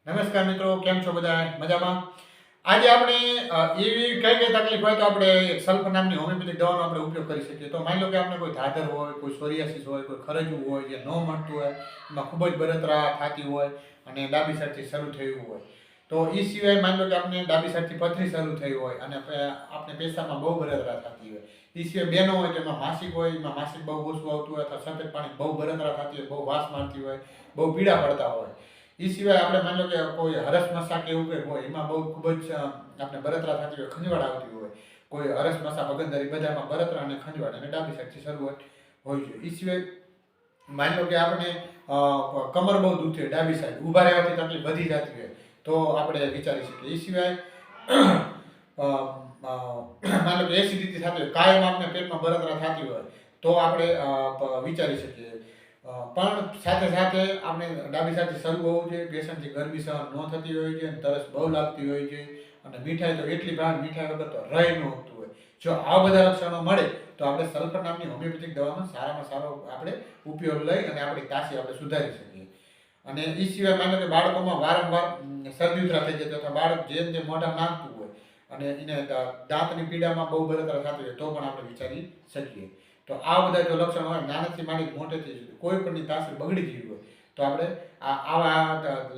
નમસ્કાર મિત્રો, કેમ છો બધા? મજામાં? આજે આપણે એવી કઈ કઈ તકલીફ હોય તો આપણે સલ્ફર નામની હોમિયોપેથિક દવાનો આપણે ઉપયોગ કરી શકીએ. તો માની લો કે આપણે કોઈ ધાધર હોય, કોઈ સોરિયાસિસ હોય, કોઈ ખરજવું હોય, જે ન મળતું હોય, એમાં ખૂબ જ બળતરા થતી હોય અને ડાબી સાઈડથી શરૂ થયું હોય. તો એ સિવાય માની લો કે આપણે ડાબી સાઈડથી પથરી શરૂ થઈ હોય અને આપણે પેશાબમાં બહુ બળતરા થતી હોય. એ સિવાય બહેનો હોય તો એમાં માસિક હોય, એમાં માસિક બહુ ઓછું આવતું હોય અથવા સફેદ પાણી બહુ બળતરા થતી હોય, બહુ વાસ મારતી હોય, બહુ પીડા પડતા હોય. એ સિવાય આપણે માની લો કે કોઈ હરસ મસા કે એવું કંઈ હોય, એમાં બહુ ખૂબ જ આપણે બળતરા થતી હોય, ખંજવાળ આવતી હોય. કોઈ હરસ મસા પગંદરી બધામાં બળતરા અને ખંજવાળ અને ડાબી સાઈડથી શરૂઆત હોય છે. એ સિવાય માની લો કે આપણે કમર બહુ દુખતી હોય, ડાબી સાઈડ ઊભા રહેવાથી તકલીફ વધી જતી હોય, તો આપણે વિચારી શકીએ. એ સિવાય માની લો કે એસિડિટી થતી હોય, કાયમ આપણે પેટમાં બળતરા થતી હોય, તો આપણે વિચારી શકીએ. પણ સાથે સાથે આપણે ડાબી સાથે શરૂ હોવું જોઈએ. પેશન્ટથી ગરમી સહન ન થતી હોય છે, તરસ બહુ લાગતી હોય છે અને મીઠાઈ તો એટલી ભાર મીઠાઈ વગર તો રહી ન હોતું હોય. જો આ બધા લક્ષણો મળે તો આપણે સલ્ફર નામની હોમિયોપેથિક દવાનો સારામાં સારો આપણે ઉપયોગ લઈ અને આપણી તાસી આપણે સુધારી શકીએ. અને એ સિવાય માનો કે બાળકોમાં વારંવાર શરદી ઉધરા થઈ જતી અથવા બાળક જેમ જેમ મોઢા નાખતું હોય અને એને દાંતની પીડામાં બહુ બળતરા થતી હોય, તો પણ આપણે વિચારી શકીએ. તો આ બધા જો લક્ષણો હોય, નાનેથી માંડી મોટેથી કોઈ પણની તાસીર બગડી ગઈ હોય, તો આપણે આવા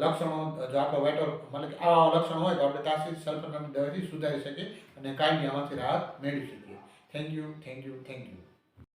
લક્ષણો જો આપણો વાઇટલ મતલબ કે આવા લક્ષણો હોય તો આપણે તાસીર સલ્ફર નામની દવાથી સુધારી શકીએ અને કાયમી આમાંથી રાહત મેળવી શકીએ. Thank you.